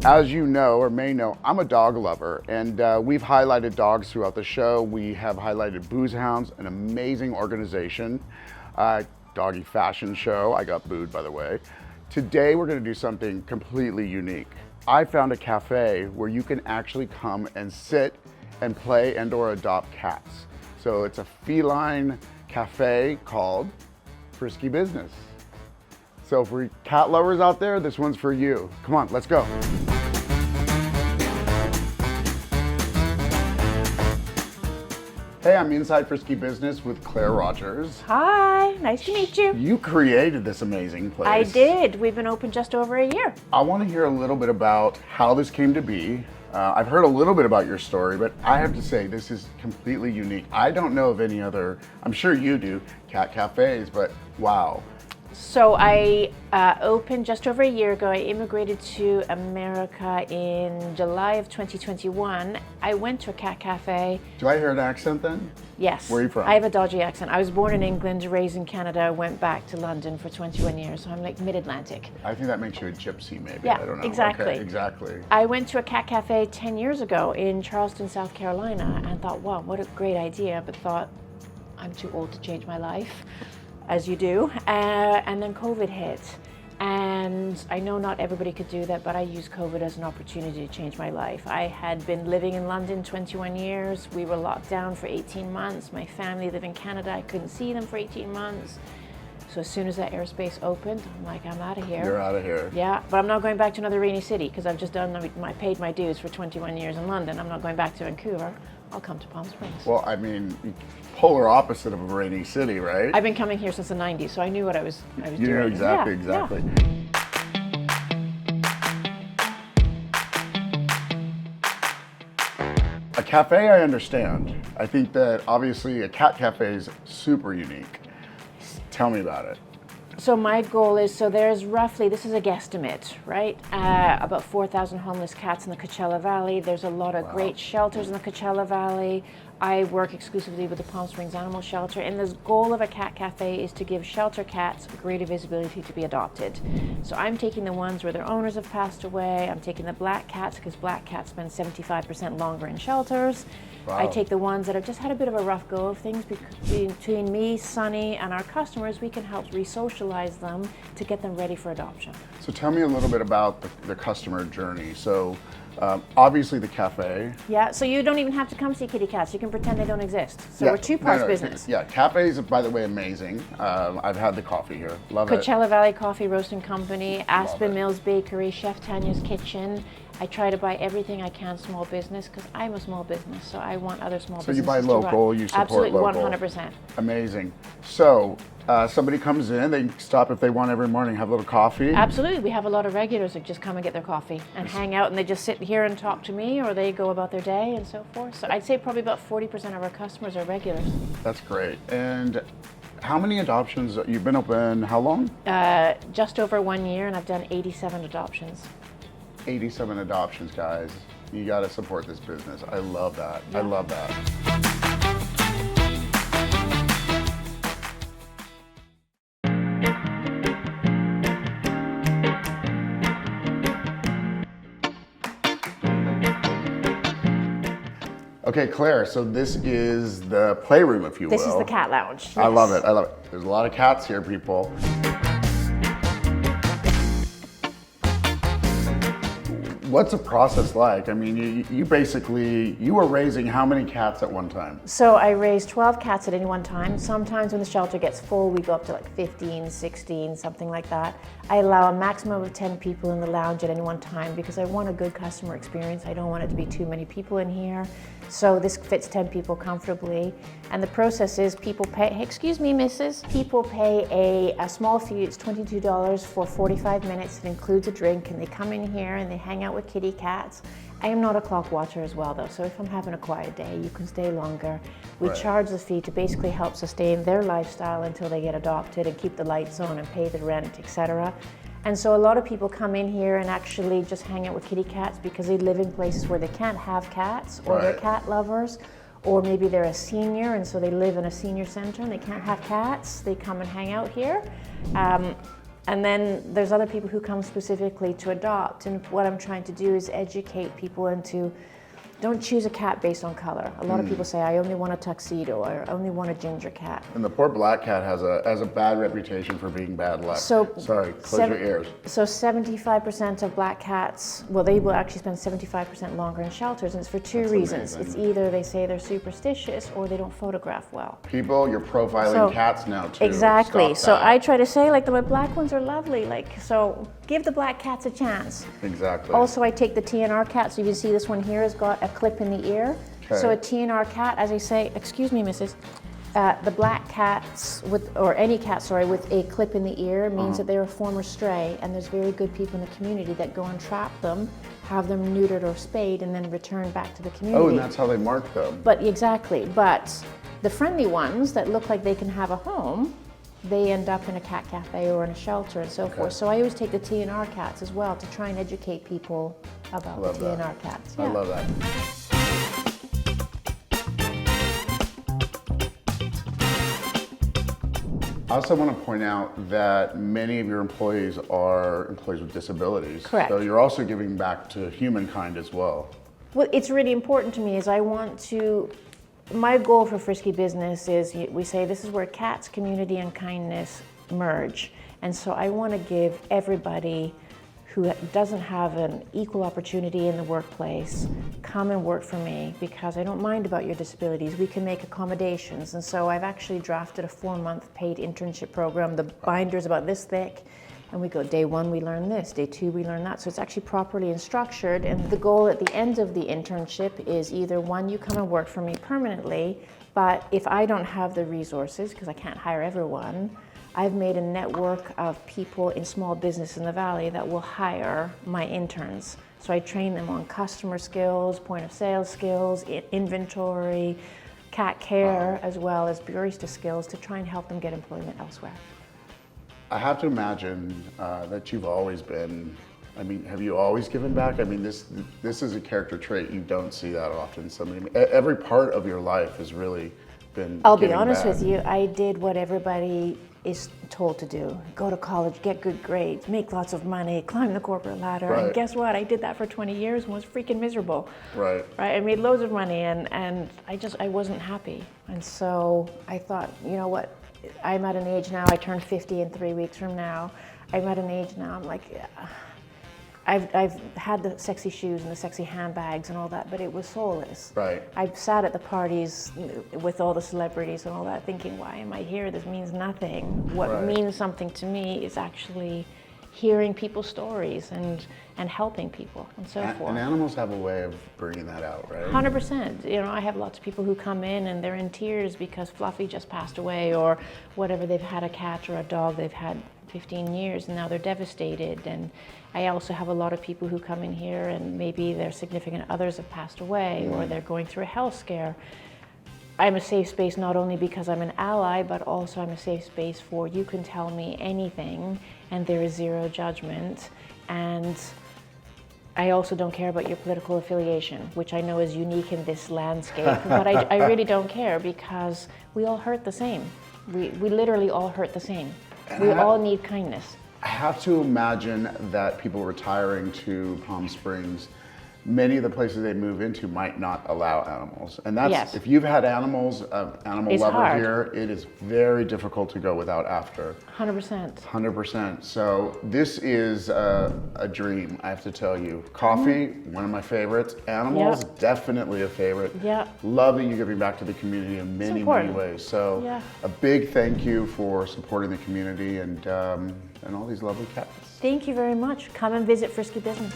As you know or may know, I'm a dog lover, and we've highlighted dogs throughout the show. We have highlighted Booze Hounds, an amazing organization, doggy fashion show. I got booed, by the way. Today, we're gonna do something completely unique. I found a cafe where you can actually come and sit and play and or adopt cats. So it's a feline cafe called Frisky Business. So for cat lovers out there, this one's for you. Come on, let's go. Hey, I'm inside Frisky Business with Claire Rogers. Hi, nice to meet you. You created this amazing place. I did. We've been open just over a year. I want to hear a little bit about how this came to be. I've heard a little bit about your story, but I have to say this is completely unique. I don't know of any other, I'm sure you do, cat cafes, but wow. So I opened just over a year ago. I immigrated to America in July of 2021. I went to a cat cafe. Do I hear an accent then? Yes. Where are you from? I have a dodgy accent. I was born in England, raised in Canada, went back to London for 21 years, so I'm like mid-Atlantic. I think that makes you a gypsy maybe, Yeah, I don't know. exactly. Okay, exactly. I went to a cat cafe 10 years ago in Charleston, South Carolina, and thought, wow, what a great idea, but thought, I'm too old to change my life, as you do. And then COVID hit. And I know not everybody could do that, but I used COVID as an opportunity to change my life. I had been living in London 21 years. We were locked down for 18 months. My family live in Canada. I couldn't see them for 18 months. So as soon as that airspace opened, I'm like, I'm out of here. You're out of here. Yeah, but I'm not going back to another rainy city because I've just paid my dues for 21 years in London. I'm not going back to Vancouver. I'll come to Palm Springs. Well, I mean, polar opposite of a rainy city, right? I've been coming here since the 90s, so I knew what I was doing. You know exactly, Yeah, exactly. yeah. A cafe, I understand. I think that obviously a cat cafe is super unique. Tell me about it. So my goal is, there's roughly, this is a guesstimate, right? About 4,000 homeless cats in the Coachella Valley. There's a lot of great shelters in the Coachella Valley. I work exclusively with the Palm Springs Animal Shelter, and the goal of a cat cafe is to give shelter cats greater visibility to be adopted. So I'm taking the ones where their owners have passed away. I'm taking the black cats because black cats spend 75% longer in shelters. Wow. I take the ones that have just had a bit of a rough go of things. Between me, Sunny, and our customers, we can help re-socialize them to get them ready for adoption. So tell me a little bit about the customer journey. So obviously the cafe. Yeah, so you don't even have to come see kitty cats. You can pretend they don't exist. So we're two parts business. Yeah, cafe is, by the way, amazing. I've had the coffee here. Love it. Coachella Valley Coffee Roasting Company, Aspen Mills Bakery, Chef Tanya's Kitchen. I try to buy everything I can small business because I'm a small business, so I want other small businesses. So you buy local, you support Absolutely, local. 100%. Amazing. So somebody comes in, they stop if they want every morning, have a little coffee. Absolutely, we have a lot of regulars that just come and get their coffee and hang out, and they just sit here and talk to me, or they go about their day and so forth. So I'd say probably about 40% of our customers are regulars. That's great. And how many adoptions? You've been open how long? Just over 1 year, and I've done 87 adoptions. 87 adoptions, guys. You got to support this business. I love that. Yeah. I love that. Okay, Claire, so this is the playroom, if you will. This is the cat lounge. I Yes. love it. I love it. There's a lot of cats here, people. What's the process like? I mean, you were raising how many cats at one time? So I raise 12 cats at any one time. Sometimes when the shelter gets full, we go up to like 15, 16, something like that. I allow a maximum of 10 people in the lounge at any one time because I want a good customer experience. I don't want it to be too many people in here. So this fits 10 people comfortably. And the process is people pay, hey, excuse me, missus, people pay a small fee. It's $22 for 45 minutes. It includes a drink, and they come in here and they hang out with kitty cats. I am not a clock watcher as well though, so if I'm having a quiet day, you can stay longer. We charge the fee to basically help sustain their lifestyle until they get adopted and keep the lights on and pay the rent, etc. And so a lot of people come in here and actually just hang out with kitty cats because they live in places where they can't have cats, or they're cat lovers, or maybe they're a senior and so they live in a senior center and they can't have cats. They come and hang out here. And then there's other people who come specifically to adopt, and what I'm trying to do is educate people into, don't choose a cat based on color. A lot of people say, I only want a tuxedo, or I only want a ginger cat. And the poor black cat has a bad reputation for being bad luck. So sorry, close your ears. So 75% of black cats, well, they will actually spend 75% longer in shelters, and it's for two reasons. amazing. It's either they say they're superstitious or they don't photograph well. People, you're profiling cats now too. Exactly. Stop So that. I try to say, like, the black ones are lovely. Like, so give the black cats a chance. Exactly. Also, I take the TNR cat. So you can see this one here has got a clip in the ear. Okay. So a TNR cat, as I say, excuse me, missus, the black cats or any cat, sorry, with a clip in the ear means that they're a former stray, and there's very good people in the community that go and trap them, have them neutered or spayed, and then return back to the community. Oh, and that's how they mark them. But exactly, but the friendly ones that look like they can have a home, they end up in a cat cafe or in a shelter and so forth. So I always take the TNR cats as well to try and educate people about the TNR cats. I love that. I also want to point out that many of your employees are employees with disabilities. Correct. So you're also giving back to humankind as well. What it's really important to me is I want to, my goal for Frisky Business is, we say this is where cats, community, and kindness merge. And so I want to give everybody who doesn't have an equal opportunity in the workplace, come and work for me, because I don't mind about your disabilities. We can make accommodations. And so I've actually drafted a 4-month paid internship program. The binder's about this thick, and we go, day 1 we learn this, day 2 we learn that. So it's actually properly and structured. And the goal at the end of the internship is either 1, you come and work for me permanently, but if I don't have the resources, because I can't hire everyone, I've made a network of people in small business in the Valley that will hire my interns. So I train them on customer skills, point of sale skills, inventory, cat care, as well as barista skills to try and help them get employment elsewhere. I have to imagine that you've always been, I mean, have you always given back? I mean, this is a character trait. You don't see that often. Every part of your life has really been I'll be giving honest back. with you, I did what everybody is told to do. Go to college, get good grades, make lots of money, climb the corporate ladder. Right. And guess what? I did that for 20 years and was freaking miserable. Right. Right? I made loads of money and I wasn't happy. And so I thought, you know what? I'm at an age now, I turn 50 in 3 weeks from now. I'm at an age now, I'm like, I've had the sexy shoes and the sexy handbags and all that, but it was soulless. Right. I've sat at the parties with all the celebrities and all that thinking, why am I here? This means nothing. What means something to me is actually hearing people's stories and helping people and so forth. And animals have a way of bringing that out, right? 100%. You know, I have lots of people who come in and they're in tears because Fluffy just passed away, or whatever, they've had a cat or a dog they've had 15 years and now they're devastated. And I also have a lot of people who come in here and maybe their significant others have passed away or they're going through a health scare. I'm a safe space not only because I'm an ally, but also I'm a safe space for you can tell me anything and there is zero judgment. And I also don't care about your political affiliation, which I know is unique in this landscape, but I really don't care because we all hurt the same. We literally all hurt the same. We all need kindness. I have to imagine that people retiring to Palm Springs, many of the places they move into might not allow animals. And that's, if you've had animals, animal It's lover hard. here, it is very difficult to go without after. 100%. 100%. So this is a dream, I have to tell you. Coffee, one of my favorites. Animals, definitely a favorite. Yeah. Love that you're giving back to the community in many, many ways. So a big thank you for supporting the community and all these lovely cats. Thank you very much. Come and visit Frisky Business.